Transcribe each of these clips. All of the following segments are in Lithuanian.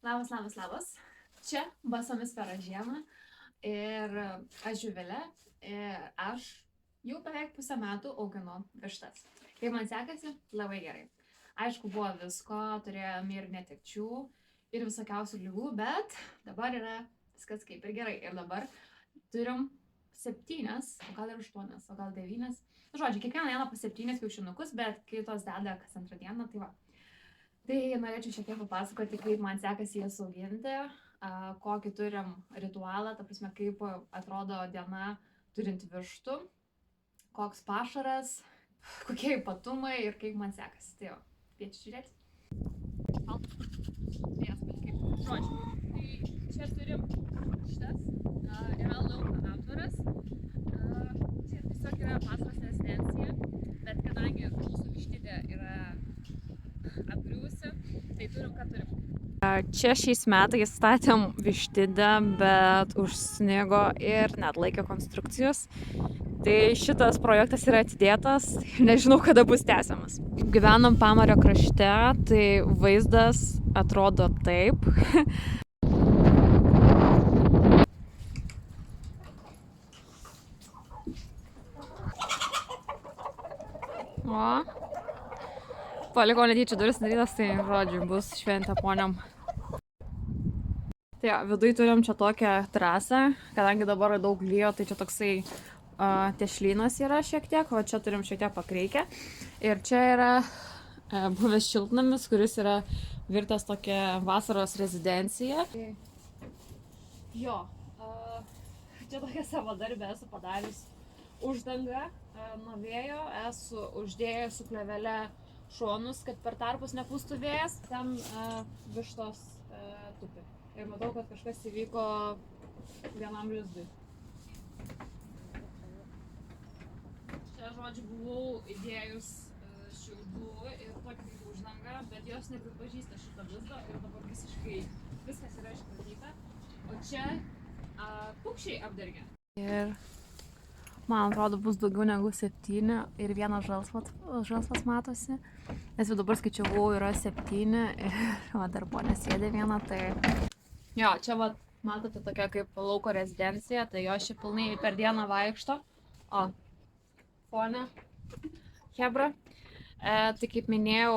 Labas. Čia basomis per žiemą ir aš Živilė ir aš jau beveik pusę metų auginu vištas. Kaip man sekasi? Labai gerai. Aišku, buvo visko, turėjome ir netekčių, ir visokiausių lygų, bet dabar yra viskas kaip ir gerai. Ir dabar turim 7, o gal ir 8, o gal 9. Žodžiu, kiekvieną dieną po 7 kiaušinukus, bet kai tos deda kas antrą dieną, tai va. Tai norėčiau šiek tiek papasakoti, kaip man sekasi jas auginti, kokį turim ritualą, ta prasme, kaip atrodo diena turint vištų, koks pašaras, kokie ypatumai ir kaip man sekasi. Tai jo, kviečiu žiūrėti. Žodžiu, tai čia turim šitas, yra lauko aptvaras, čia tiesiog yra vasaros rezidencija, bet kadangi mūsų vištidė yra apgriuvusi, tai turim, ką turim. Čia šiais metais statėm vištidę, bet užsnigo ir neatlaikė konstrukcijos. Tai šitas projektas yra atidėtas ir nežinau, kada bus tęsiamas. Gyvenam Pamario krašte, tai vaizdas atrodo taip. O. Palikau netyčia duris darytas, tai žodžiu, bus šventė poniom. Tai viduj turim čia tokią trasą, kadangi dabar daug lyjo, tai čia toksai tešlynas yra šiek tiek, o čia turim šiek tiek pakreikę. Ir čia yra buvęs šiltnamis, kuris yra virtas tokia vasaros rezidencija. Jo, čia tokia savo darbę esu padarius uždangą nuo vėjo, esu uždėjęs su klevele šonus, kad per tarpus nepūstų vėjas, ten vištos tupi. Ir matau, kad kažkas įvyko vienam lizdui. Čia, žodžiu, buvau įdėjus šiaudų ir tokį kaip uždangą, bet jos nepripažįsta šito lizdo ir dabar visiškai viskas yra iškratyta. O čia paukščiai apdergia. Ir man atrodo bus daugiau negu 7 ir vienas žalsvas matosi. Nes jau dabar skaičiavau yra 7 ir dar buvo nesėdė viena, tai... Jo, čia vat, matote tokia kaip lauko rezidencija, tai jo čia pilnai per dieną vaikšto. O, fone, hebra. Tai kaip minėjau,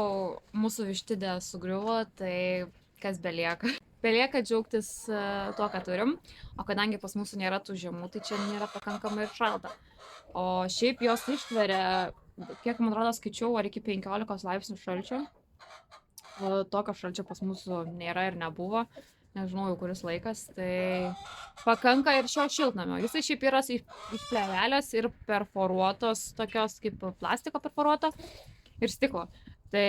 mūsų vištidė sugriuvo, tai kas belieka? Belieka džiaugtis tuo, ką turim, o kadangi pas mūsų nėra tų žiemų, tai čia nėra pakankamai ir šalta. O šiaip jos ištveria, kiek man atrodo skaičiau, ar iki 15 laipsnių šalčio. Tokio šalčio pas mūsų nėra ir nebuvo, nežinau jau kuris laikas, tai pakanka ir šio šiltnamio. Jisai šiaip yra iš plėvelės ir perforuotos, tokios kaip plastiko perforuoto ir stiklo. Tai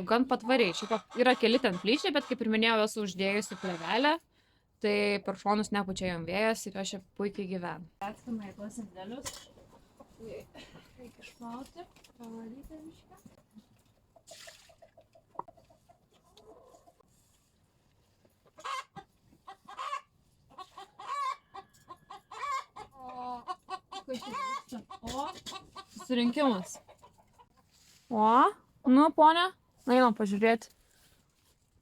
gan patvariai. Šiaip yra keli ten plyšiai, bet kaip ir minėjau, esu uždėjusi plėvelę, tai per šonus nepučia jom vėjas ir aš čia puikiai gyvenu. Atskina į tuos indelius. Reikia išplauti, pavalyti mišką. O, susirinkimas. O, nu, ponia, einam pažiūrėti.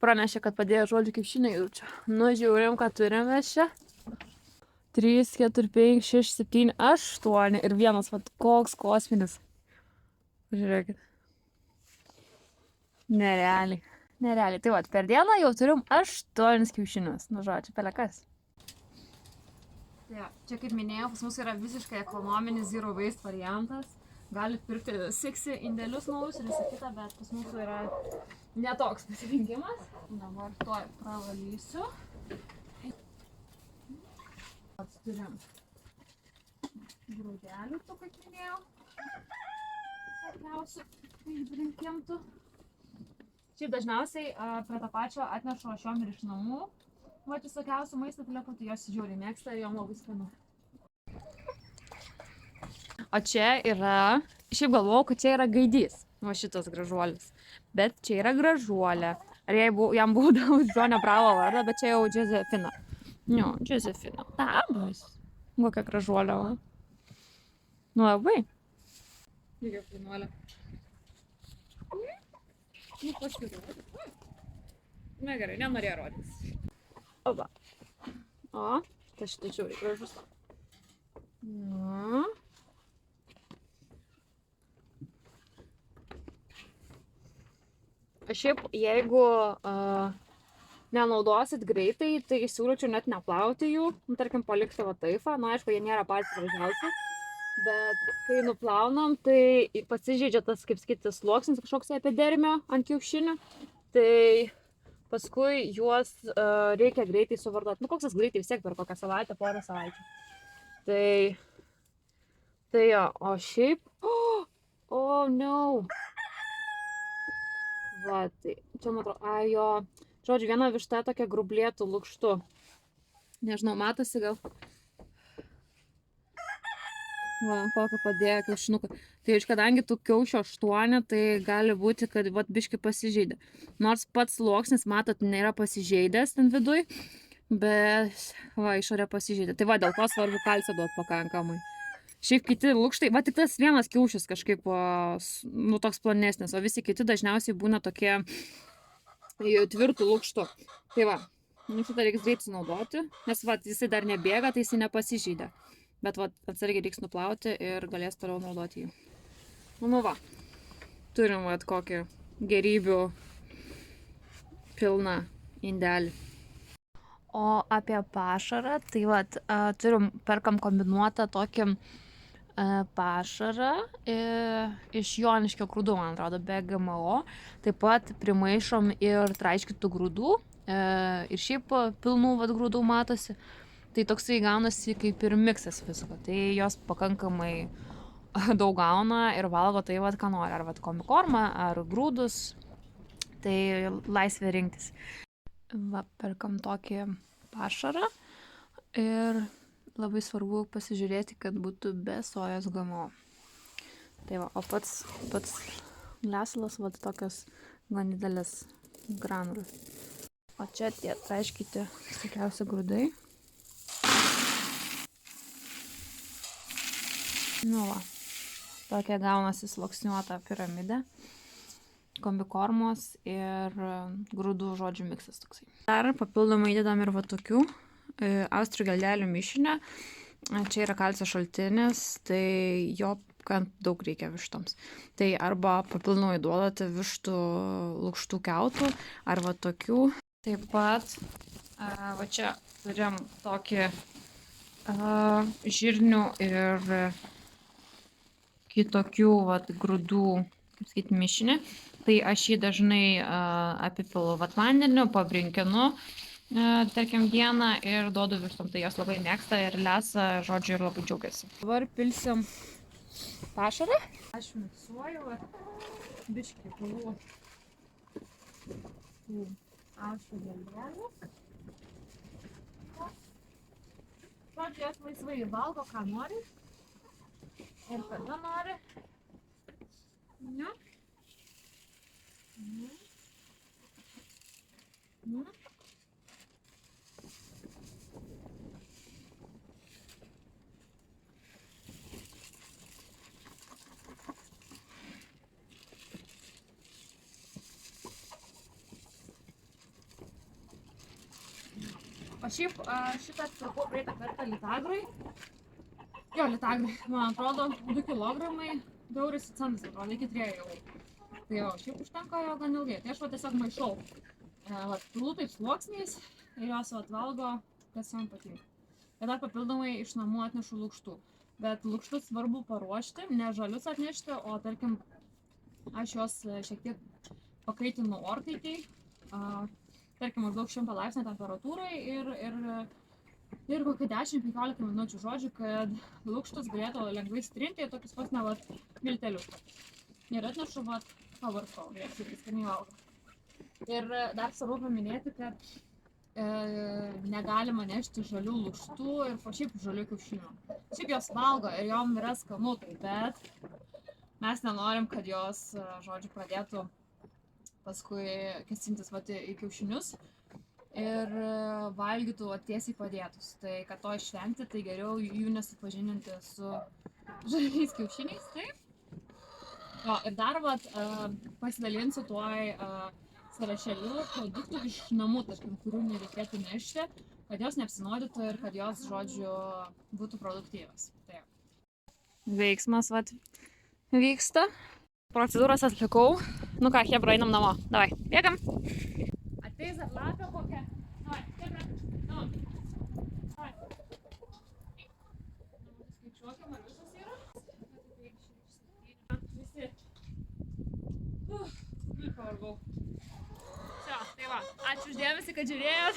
Pranešė, kad padėjo žodžiu kiaušiniai jaučia. Nu, žiūrim, ką turime čia. 3, 4, 5, 6, 7, 8 ir vienas, vat, koks kosminis. Žiūrėkit. Nerealiai. Tai vat, per dieną jau turim 8 kiaušinius. Nu, žodžiu, pelekas. Čia, kaip minėjau, pas mus yra visiškai ekonominis zero waste variantas. Galit pirkti 6 indelius naujus ir visą kitą, bet pas mūsų yra netoks pasirinkimas. Dabar to pravalysiu. Turim grūdelių, to kaip minėjau. Svarbiausių, kaip rinkimtų. Šiaip dažniausiai prie tą pačią atnešu aš jom ir iš namų. Vat visokiausių maisto atliekų, tai jos žiauriai mėgsta ir jom labai skanu. O čia yra, šiaip galvojau, kad čia yra gaidys, va šitas gražuolis. Bet čia yra gražuolė. Ar jam buvo Džonio Bravo vardą, bet čia jau Džozefina. Jo, Džozefina. Labas. Kokia gražuolė. Nu labai. Lygiai kainuolė. Nu, pažiūrėjau. Na gerai, nenorėjo rodyti. Oba. O, tas šitą žiūri, gražus. Na. Šiaip, jeigu nenaudosit greitai, tai siūlyčiau net neplauti jų, tarkim, palikti va taifą, na, aišku, jie nėra patys gražiausi, bet kai nuplaunam, tai pasižeidžia tas, kaip sakyti, sluoksnis kažkoks epidermio ant kiaušinių, tai paskui juos reikia greitai suvartoti, nu, koks tas greitai vis tiek per kokią savaitę, porą savaičių. Tai jo, o šiaip, oh no. Va, tai čia man atrodo, jo, žodžiu, viena višta tokia grublėtų lukštu. Nežinau, matosi gal. Va, kokią padėjo kiaušinuką. Tai kadangi tų kiaušių 8, tai gali būti, kad vat biški pasižeidė. Nors pats sluoksnis, matot, nėra pasižeidęs ten viduj, bet va, išorė pasižeidė. Tai va, dėl to svarbu kalcio duoti pakankamai. Šiaip kiti lukštai, va tik tas vienas kiaušis kažkaip, nu, toks plonesnis, o visi kiti dažniausiai būna tokie tvirtų lukštų. Tai va, nu, šitą reiks greitai naudoti, nes va, jisai dar nebėga, tai jisai nepasižydė. Bet va, atsargiai reiks nuplauti ir galės toliau naudoti jį. Nu va, turim va kokį gerybių pilną indelį. O apie pašarą, tai va, perkam kombinuotą tokį pašarą iš joniškio grūdų, man atrodo, be GMO. Taip pat primaišom ir traiškytų grūdų ir šiaip pilnų vat, grūdų matosi. Tai toksai gaunasi kaip ir miksas visko. Tai jos pakankamai daug gauna ir valgo tai vat, ką nori. Ar vat komikormą, ar grūdus. Tai laisvė rinktis. Va, perkam tokį pašarą ir labai svarbu pasižiūrėti, kad būtų be sojos GMO. Tai va, o pats lesalas, va, tokios gan didelės granulės. O čia tie traiškyti stikiausi grūdai. Nu va, tokia gaunasi sluoksniuota piramidė. Kombikormos ir grūdų žodžių miksas toksai. Dar papildomai įdedam ir va tokių austrių geldelių mišinę. Čia yra kalcio šaltinis, tai jo gan daug reikia vištoms. Tai arba papildomai duodate vištų lukštų kiautų, arba tokių. Taip pat va čia turim tokį žirnių ir kitokių vat, grūdų, kaip sakyti, mišinį. Tai aš jį dažnai apipilu vat vandeniu, pabrinkinu, tarkim, dieną ir duodu vištom. Tai jos labai mėgsta ir lesa, žodžiu, ir labai džiaugiasi. Dabar pilsim pašarą. Aš miksuoju, biškį pilu austrių geldelių. Žodžiu, jos laisvai valgo, ką nori. Ir kada nori. Ne? O šiaip šitą pirkau praeitą kartą Litagrui. Jo, Litagrui, man atrodo, 2 kilogramai, 2 eurais į centus, atrodo, iki 3 eurų. Tai jo, šiaip užtenka jo gan ilgai. Tai aš va tiesiog maišau. Pilu taip sluoksniais ir jos valgo, kas man patinka. Ir dar papildomai iš namų atnešu lukštų. Bet lukštus svarbu paruošti, ne žalius atnešti, o tarkim, aš juos šiek tiek pakaitinu orkaitėj. Tarkim, maždaug 100 laipsnių temperatūrai ir kokį 10-15 minučių, žodžiu, kad lukštus galėtų lengvai strinti į tokius pas ne vat miltelius. Ir atnešu vat pavarstau, jie skaniai valgo. Ir dar svarbu paminėti, kad negalima nešti žalių lukštų ir šiaip žalių kiaušinių. Šiaip jos valgo ir jom yra skanu, bet mes nenorim, kad jos, žodžiu, pradėtų paskui kesintis į kiaušinius ir valgytų tiesiai padėtus. Tai kad to išvengti, tai geriau jų nesupažininti su žaliais kiaušiniais. Taip. O, ir dar pasidalinsiu tuoj sąrašeliu produktų iš namų, tarkim, kurių nereikėtų nešti, kad jos neapsinuodytų ir kad jos, žodžiu, būtų produktyvios. Taip. Veiksmas, vat, vyksta. Procedūras atlikau. Nu ką, chebra, einam namo. Davai, bėgam. Ateis atlapė kokia. Davai, chebra, namo. Davai. Skaičiuokim, ar visas yra? Visi. Pavargau. Tai va, ačiū uždėmesi, kad žiūrėjot.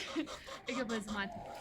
Iki pasimatymų.